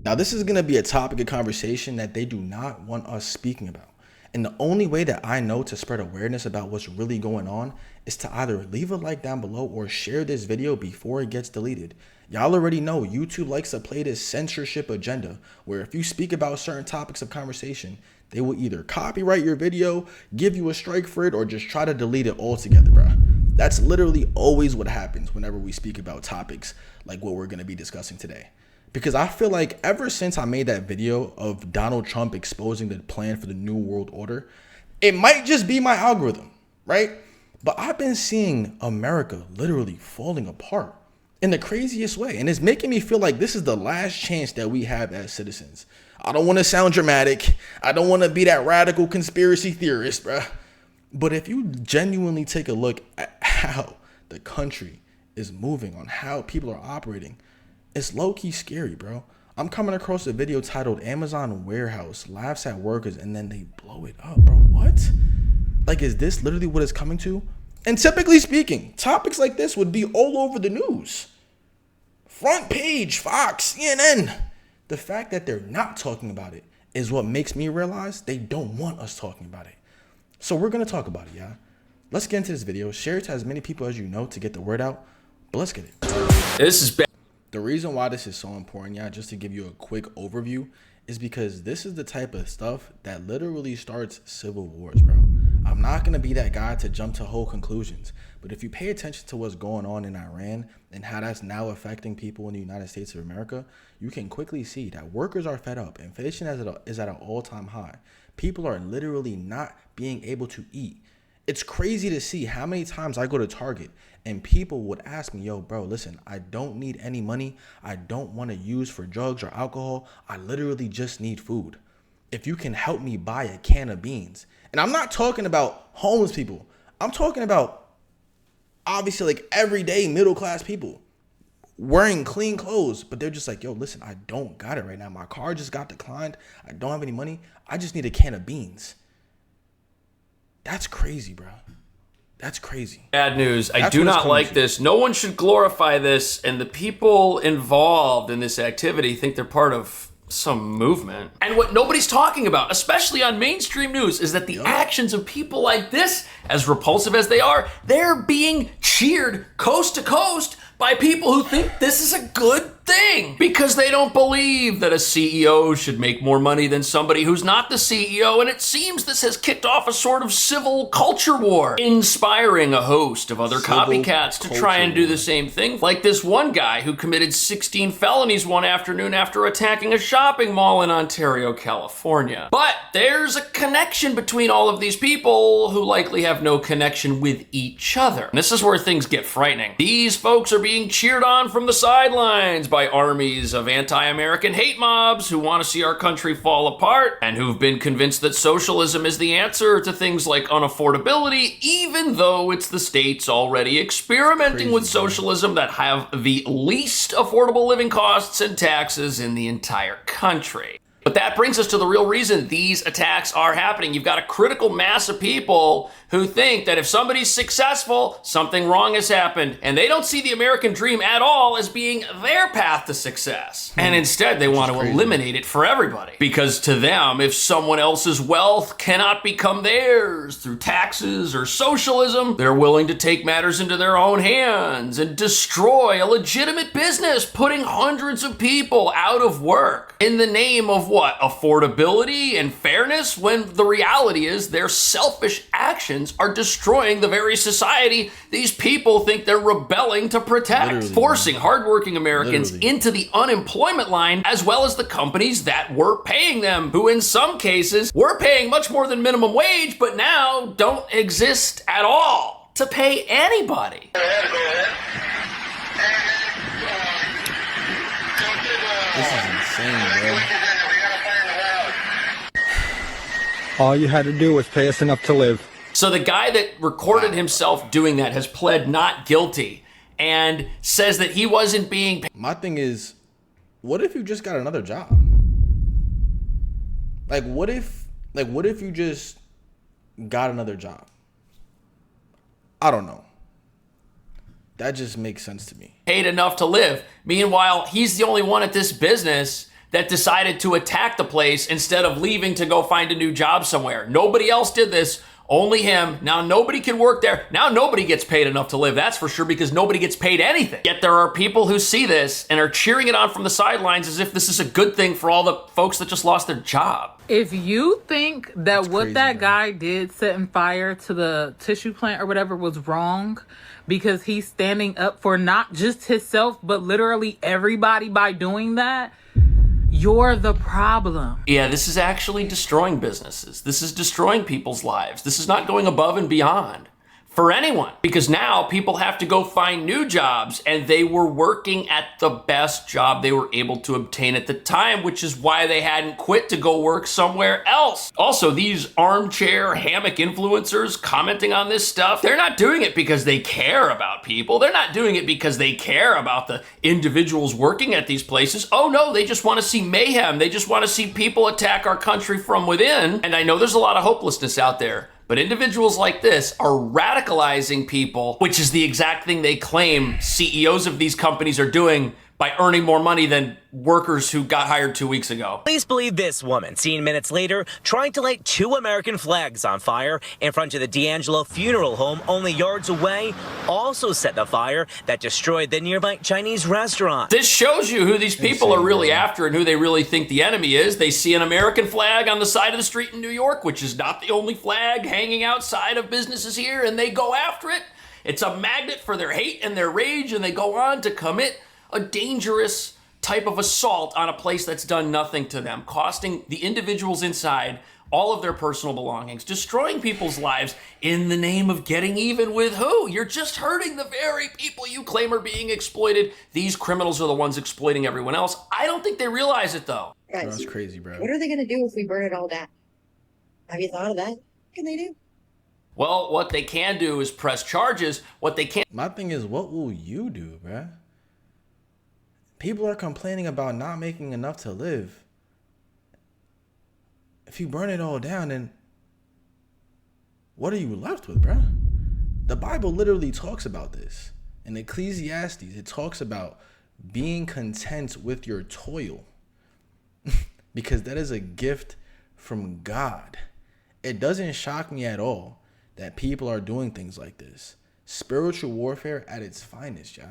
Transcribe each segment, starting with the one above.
Now, this is going to be a topic of conversation that they do not want us speaking about. And the only way that I know to spread awareness about what's really going on is to either leave a like down below or share this video before it gets deleted. Y'all already know YouTube likes to play this censorship agenda where if you speak about certain topics of conversation, they will either copyright your video, give you a strike for it, or just try to delete it altogether, bro. That's literally always what happens whenever we speak about topics like what we're going to be discussing today. Because I feel like ever since I made that video of Donald Trump exposing the plan for the New World Order, it might just be my algorithm, right? But I've been seeing America literally falling apart in the craziest way. And it's making me feel like this is the last chance that we have as citizens. I don't want to sound dramatic. I don't want to be that radical conspiracy theorist, bruh. But if you genuinely take a look at how the country is moving, on how people are operating, it's low-key scary, bro. I'm coming across a video titled Amazon Warehouse Laughs at Workers and then they blow it up, bro. What? Like, is this literally what it's coming to? And typically speaking, topics like this would be all over the news. Front page, Fox, CNN. The fact that they're not talking about it is what makes me realize they don't want us talking about it. So we're going to talk about it, y'all. Let's get into this video. Share it to as many people as you know to get the word out. But let's get it. This is bad. The reason why this is so important, yeah, just to give you a quick overview, is because this is the type of stuff that literally starts civil wars, bro. I'm not going to be that guy to jump to whole conclusions, but if you pay attention to what's going on in Iran and how that's now affecting people in the United States of America, you can quickly see that workers are fed up. Inflation is at an all-time high. People are literally not being able to eat. It's crazy to see how many times I go to Target and people would ask me, yo, bro, listen, I don't need any money. I don't want to use for drugs or alcohol. I literally just need food. If you can help me buy a can of beans. And I'm not talking about homeless people. I'm talking about obviously like everyday middle class people wearing clean clothes, but they're just like, yo, listen, I don't got it right now. My car just got declined. I don't have any money. I just need a can of beans. That's crazy, bro. That's crazy. Bad news. I do not like this. No one should glorify this, and the people involved in this activity think they're part of some movement. And what nobody's talking about, especially on mainstream news, is that the actions of people like this, as repulsive as they are, they're being cheered coast to coast by people who think this is a good thing because they don't believe that a CEO should make more money than somebody who's not the CEO. And it seems this has kicked off a sort of civil culture war, inspiring a host of other copycats to try and do the same thing. Like this one guy who committed 16 felonies one afternoon after attacking a shopping mall in Ontario, California. But there's a connection between all of these people who likely have no connection with each other. And this is where things get frightening. These folks are being cheered on from the sidelines by armies of anti-American hate mobs who want to see our country fall apart and who've been convinced that socialism is the answer to things like unaffordability, even though it's the states already experimenting with socialism that have the least affordable living costs and taxes in the entire country. But that brings us to the real reason these attacks are happening. You've got a critical mass of people who think that if somebody's successful, something wrong has happened. And they don't see the American dream at all as being their path to success. And instead, they want to eliminate it for everybody. Because to them, if someone else's wealth cannot become theirs through taxes or socialism, they're willing to take matters into their own hands and destroy a legitimate business, putting hundreds of people out of work in the name of what? Affordability and fairness, when the reality is their selfish actions are destroying the very society these people think they're rebelling to protect, forcing hardworking Americans into the unemployment line, as well as the companies that were paying them, who in some cases were paying much more than minimum wage, but now don't exist at all to pay anybody. This is insane, bro. All you had to do was pay us enough to live. So the guy that recorded himself doing that has pled not guilty and says that he wasn't being paid. My thing is, what if you just got another job? Like, what if you just got another job? I don't know. That just makes sense to me. Paid enough to live. Meanwhile, he's the only one at this business that decided to attack the place instead of leaving to go find a new job somewhere. Nobody else did this, only him. Now nobody can work there. Now nobody gets paid enough to live, that's for sure, because nobody gets paid anything. Yet there are people who see this and are cheering it on from the sidelines as if this is a good thing for all the folks that just lost their job. If you think that what that guy did, setting fire to the tissue plant or whatever, was wrong because he's standing up for not just himself, but literally everybody by doing that, you're the problem. Yeah, this is actually destroying businesses. This is destroying people's lives. This is not going above and beyond for anyone, because now people have to go find new jobs, and they were working at the best job they were able to obtain at the time, which is why they hadn't quit to go work somewhere else. Also, these armchair hammock influencers commenting on this stuff, they're not doing it because they care about people. They're not doing it because they care about the individuals working at these places. Oh no, they just want to see mayhem. They just want to see people attack our country from within. And I know there's a lot of hopelessness out there, but individuals like this are radicalizing people, which is the exact thing they claim CEOs of these companies are doing by earning more money than workers who got hired 2 weeks ago. Police believe this woman, seen minutes later, trying to light 2 American flags on fire in front of the D'Angelo funeral home only yards away, also set the fire that destroyed the nearby Chinese restaurant. This shows you who these people are really after and who they really think the enemy is. They see an American flag on the side of the street in New York, which is not the only flag hanging outside of businesses here, and they go after it. It's a magnet for their hate and their rage, and they go on to commit a dangerous type of assault on a place that's done nothing to them, costing the individuals inside all of their personal belongings, destroying people's lives in the name of getting even with who? You're just hurting the very people you claim are being exploited. These criminals are the ones exploiting everyone else. I don't think they realize it, though. Guys, that's crazy, bro. What are they going to do if we burn it all down? Have you thought of that? What can they do? Well, what they can do is press charges. What they can't... My thing is, what will you do, bro? People are complaining about not making enough to live. If you burn it all down, then what are you left with, bro? The Bible literally talks about this. In Ecclesiastes, it talks about being content with your toil because that is a gift from God. It doesn't shock me at all that people are doing things like this. Spiritual warfare at its finest, y'all.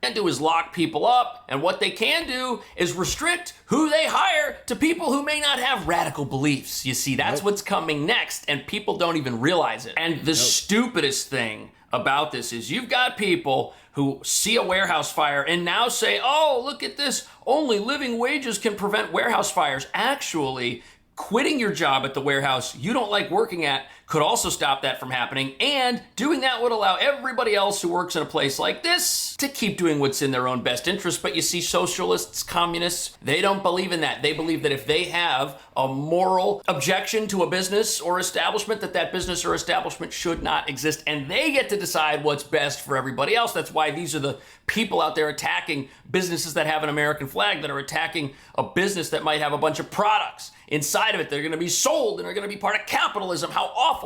Can do is lock people up, and what they can do is restrict who they hire to people who may not have radical beliefs. You see, that's what's coming next, and people don't even realize it. And the stupidest thing about this is you've got people who see a warehouse fire and now say, oh, look at this, only living wages can prevent warehouse fires. Actually, quitting your job at the warehouse you don't like working at could also stop that from happening, and doing that would allow everybody else who works in a place like this to keep doing what's in their own best interest. But you see, socialists, communists, they don't believe in that. They believe that if they have a moral objection to a business or establishment, that business or establishment should not exist, and they get to decide what's best for everybody else. That's why these are the people out there attacking businesses that have an American flag, that are attacking a business that might have a bunch of products inside of it. They're going to be sold and are going to be part of capitalism. How awful.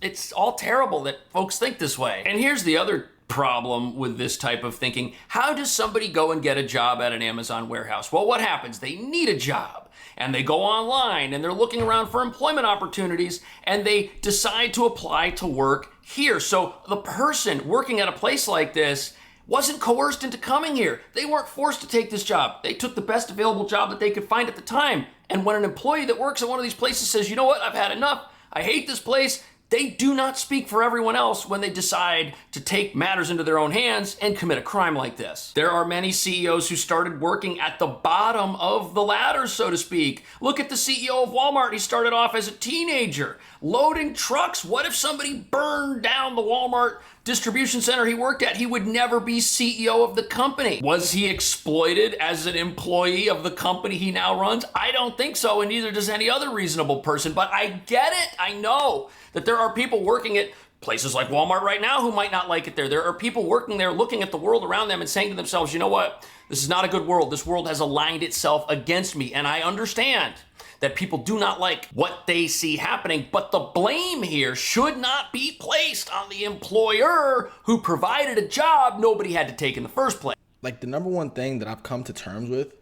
It's all terrible that folks think this way. And here's the other problem with this type of thinking. How does somebody go and get a job at an Amazon warehouse? Well, what happens? They need a job, and they go online and they're looking around for employment opportunities, and they decide to apply to work here. So the person working at a place like this wasn't coerced into coming here. They weren't forced to take this job. They took the best available job that they could find at the time. And when an employee that works at one of these places says, you know what, I've had enough, I hate this place, they do not speak for everyone else when they decide to take matters into their own hands and commit a crime like this. There are many CEOs who started working at the bottom of the ladder, so to speak. Look at the CEO of Walmart. He started off as a teenager, loading trucks. What if somebody burned down the Walmart distribution center he worked at? He would never be CEO of the company. Was he exploited as an employee of the company he now runs? I don't think so, and neither does any other reasonable person. But I get it. I know that there are people working at places like Walmart right now who might not like it there. There are people working there looking at the world around them and saying to themselves, you know what? This is not a good world. This world has aligned itself against me. And I understand that people do not like what they see happening, but the blame here should not be placed on the employer who provided a job nobody had to take in the first place. Like, the number one thing that I've come to terms with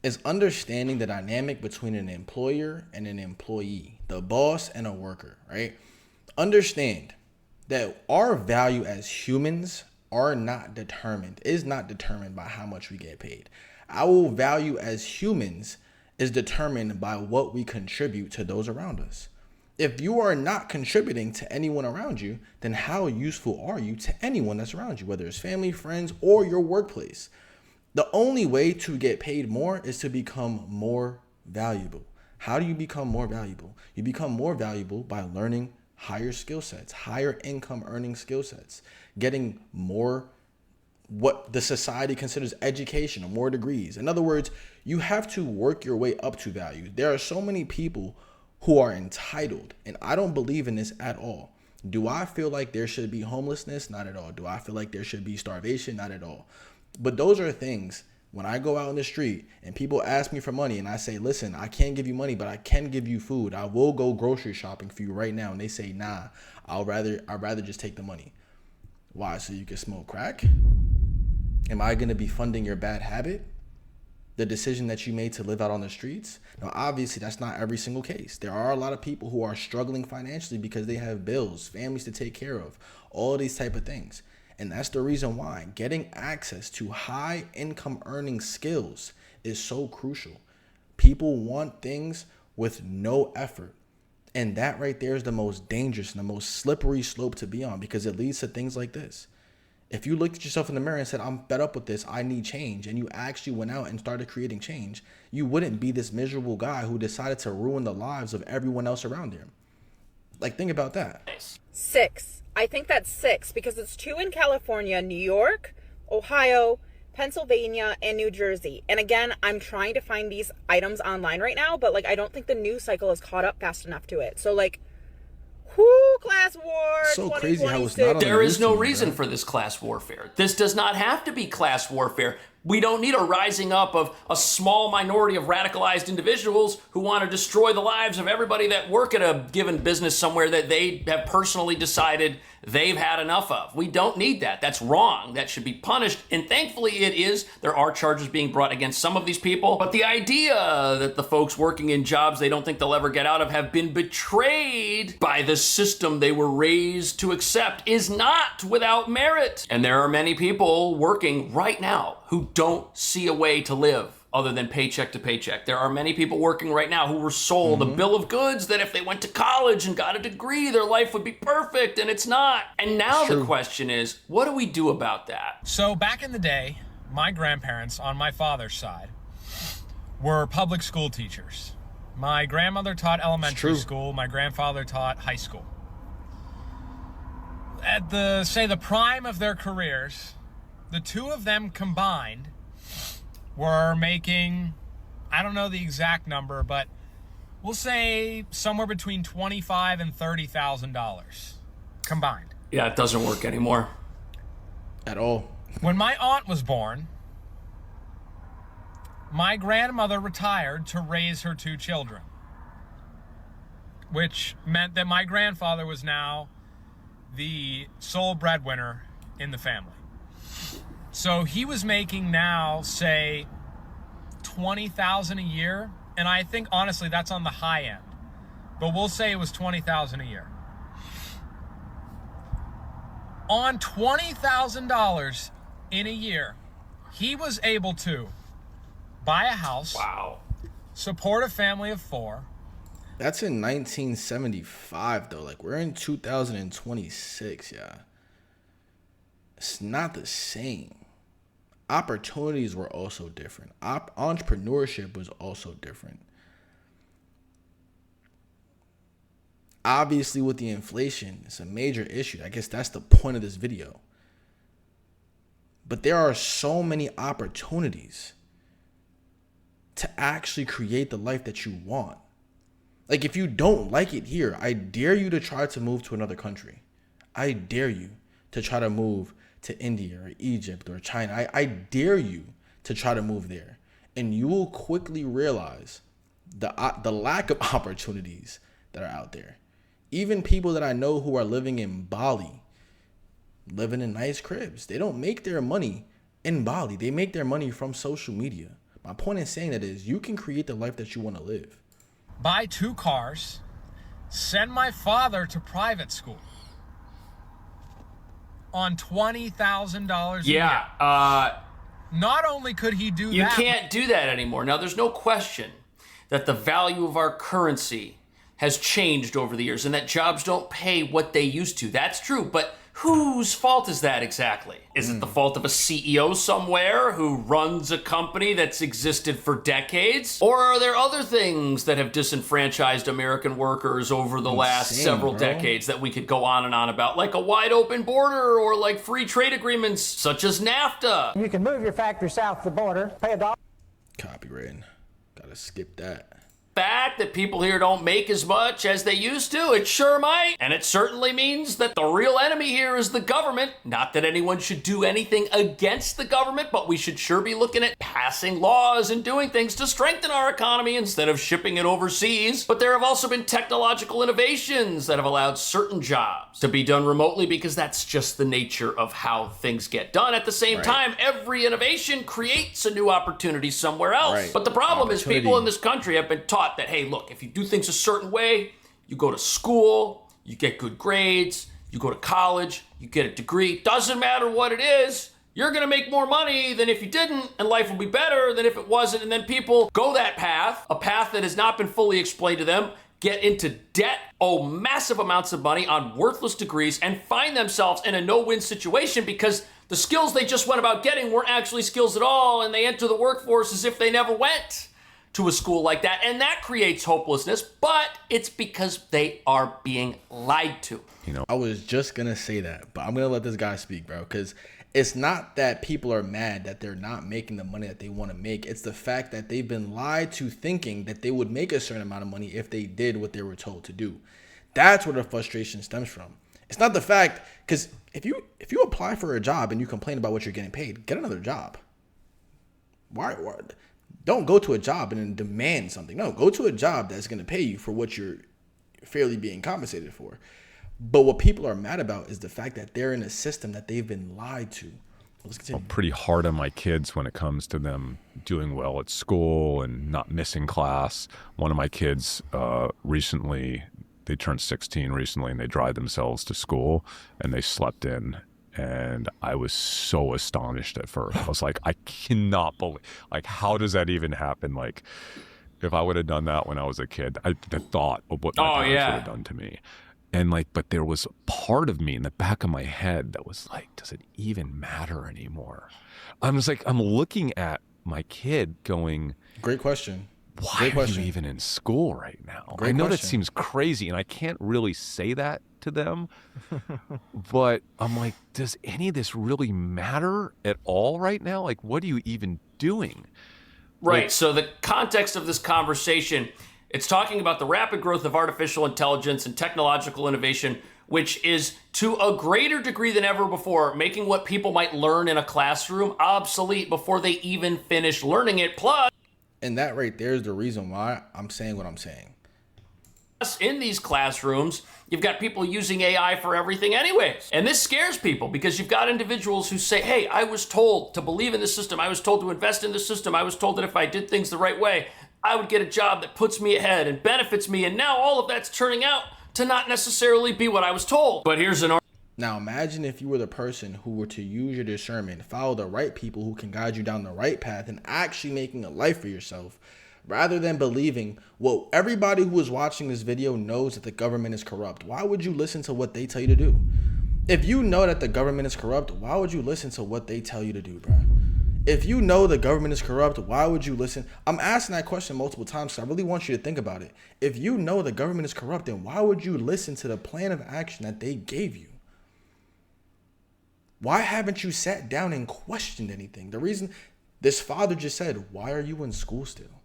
is understanding the dynamic between an employer and an employee, the boss and a worker, right? Understand that our value as humans is not determined by how much we get paid. Our value as humans is determined by what we contribute to those around us. If you are not contributing to anyone around you, then how useful are you to anyone that's around you, whether it's family, friends, or your workplace? The only way to get paid more is to become more valuable. How do you become more valuable? You become more valuable by learning higher skill sets, higher income earning skill sets, getting more what the society considers education or more degrees. In other words, you have to work your way up to value. There are so many people who are entitled, and I don't believe in this at all. Do I feel like there should be homelessness? Not at all. Do I feel like there should be starvation? Not at all. But those are things, when I go out in the street and people ask me for money and I say, listen, I can't give you money, but I can give you food. I will go grocery shopping for you right now. And they say, nah, I'd rather just take the money. Why? So you can smoke crack? Am I going to be funding your bad habit? The decision that you made to live out on the streets? Now, obviously, that's not every single case. There are a lot of people who are struggling financially because they have bills, families to take care of, all these type of things. And that's the reason why getting access to high income earning skills is so crucial. People want things with no effort. And that right there is the most dangerous and the most slippery slope to be on, because it leads to things like this. If you looked at yourself in the mirror and said, I'm fed up with this, I need change, and you actually went out and started creating change, you wouldn't be this miserable guy who decided to ruin the lives of everyone else around him. Like, think about that. 6. I think that's 6 because it's 2 in California, New York, Ohio, Pennsylvania, and New Jersey. And again, I'm trying to find these items online right now, but like I don't think the news cycle has caught up fast enough to it. So like, class war. So crazy how it's not on There is no reason for this class warfare. This does not have to be class warfare. We don't need a rising up of a small minority of radicalized individuals who want to destroy the lives of everybody that work at a given business somewhere that they have personally decided they've had enough of. We don't need that. That's wrong. That should be punished. And thankfully it is. There are charges being brought against some of these people. But the idea that the folks working in jobs they don't think they'll ever get out of have been betrayed by the system they were raised to accept is not without merit. And there are many people working right now who don't see a way to live other than paycheck to paycheck. There are many people working right now who were sold a bill of goods that if they went to college and got a degree, their life would be perfect, and it's not. And now the question is, what do we do about that? So back in the day, my grandparents on my father's side were public school teachers. My grandmother taught elementary school, my grandfather taught high school. At the prime of their careers, the two of them combined were making, I don't know the exact number, but we'll say somewhere between $25,000 and $30,000 combined. Yeah, it doesn't work anymore. At all. When my aunt was born, my grandmother retired to raise her 2 children, which meant that my grandfather was now the sole breadwinner in the family. So he was making now, say, $20,000 a year, and I think honestly that's on the high end. But we'll say it was $20,000 a year. On $20,000 in a year, he was able to buy a house, support a family of 4. That's in 1975 though. Like, we're in 2026, yeah. It's not the same. Opportunities were also different. Entrepreneurship was also different. Obviously, with the inflation, it's a major issue. I guess that's the point of this video. But there are so many opportunities to actually create the life that you want. Like, if you don't like it here, I dare you to try to move to another country. I dare you to try to move to India or Egypt or China. I dare you to try to move there. And you will quickly realize the lack of opportunities that are out there. Even people that I know who are living in Bali, living in nice cribs, they don't make their money in Bali. They make their money from social media. My point in saying that is you can create the life that you want to live. Buy 2 cars, send my father to private school on $20,000 a year. Not only could he do that... You can't do that anymore. Now, there's no question that the value of our currency has changed over the years and that jobs don't pay what they used to. That's true, but whose fault is that exactly? Is it the fault of a CEO somewhere who runs a company that's existed for decades? Or are there other things that have disenfranchised American workers over the last several decades that we could go on and on about, like a wide open border or like free trade agreements such as NAFTA? You can move your factory south of the border, pay $1. Copyright. Gotta skip that. Fact that people here don't make as much as they used to, it sure might. And it certainly means that the real enemy here is the government. Not that anyone should do anything against the government, but we should sure be looking at passing laws and doing things to strengthen our economy instead of shipping it overseas. But there have also been technological innovations that have allowed certain jobs to be done remotely because that's just the nature of how things get done. At the same time, every innovation creates a new opportunity somewhere else. But the problem is people in this country have been taught that, hey, look, if you do things a certain way, you go to school, you get good grades, you go to college, you get a degree, doesn't matter what it is, you're gonna make more money than if you didn't, and life will be better than if it wasn't. And then people go that path, a path that has not been fully explained to them, get into debt, owe massive amounts of money on worthless degrees, and find themselves in a no-win situation because the skills they just went about getting weren't actually skills at all, and they enter the workforce as if they never went to a school like that, and that creates hopelessness, but it's because they are being lied to. You know, I was just gonna say that, but I'm gonna let this guy speak, bro, because it's not that people are mad that they're not making the money that they want to make. It's the fact that they've been lied to thinking that they would make a certain amount of money if they did what they were told to do. That's where the frustration stems from. It's not the fact, because if you apply for a job and you complain about what you're getting paid, get another job. Why? Don't go to a job and then demand something. No, go to a job that's going to pay you for what you're fairly being compensated for. But what people are mad about is the fact that they're in a system that they've been lied to. Let's continue. I'm pretty hard on my kids when it comes to them doing well at school and not missing class. One of my kids recently, they turned 16 recently, and they drive themselves to school, and they slept in. And I was so astonished at first. I was like, I cannot believe, like, how does that even happen? Like, if I would have done that when I was a kid, the thought of what my parents would have done to me. And like, but there was a part of me in the back of my head that was like, does it even matter anymore? I'm just like, I'm looking at my kid going, great question. Why are you even in school right now? I know that seems crazy, and I can't really say that to them, but I'm like, does any of this really matter at all right now? Like, what are you even doing? Right. So the context of this conversation, it's talking about the rapid growth of artificial intelligence and technological innovation, which is to a greater degree than ever before, making what people might learn in a classroom obsolete before they even finish learning it. Plus, and that right there is the reason why I'm saying what I'm saying. In these classrooms, you've got people using AI for everything anyways. And this scares people because you've got individuals who say, hey, I was told to believe in the system. I was told to invest in the system. I was told that if I did things the right way, I would get a job that puts me ahead and benefits me. And now all of that's turning out to not necessarily be what I was told. But here's an Now imagine if you were the person who were to use your discernment, follow the right people who can guide you down the right path and actually making a life for yourself, rather than believing, well, everybody who is watching this video knows that the government is corrupt. Why would you listen to what they tell you to do? If you know that the government is corrupt, why would you listen to what they tell you to do, bro? If you know the government is corrupt, why would you listen? I'm asking that question multiple times, so I really want you to think about it. If you know the government is corrupt, then why would you listen to the plan of action that they gave you? Why haven't you sat down and questioned anything? The reason this father just said, why are you in school still?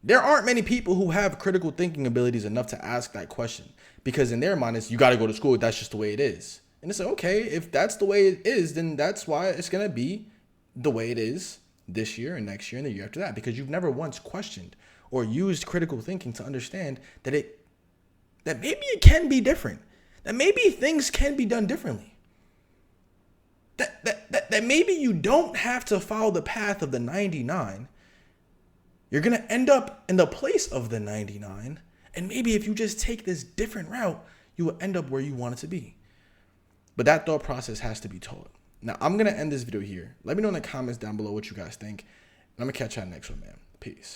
There aren't many people who have critical thinking abilities enough to ask that question, because in their mind, it's you got to go to school. That's just the way it is. And it's like, okay, if that's the way it is, then that's why it's going to be the way it is this year and next year and the year after that, because you've never once questioned or used critical thinking to understand that maybe it can be different, that maybe things can be done differently, that maybe you don't have to follow the path of the 99 You're going to end up in the place of the 99. And maybe if you just take this different route, you will end up where you want it to be. But that thought process has to be taught. Now, I'm going to end this video here. Let me know in the comments down below what you guys think. And I'm going to catch you on the next one, man. Peace.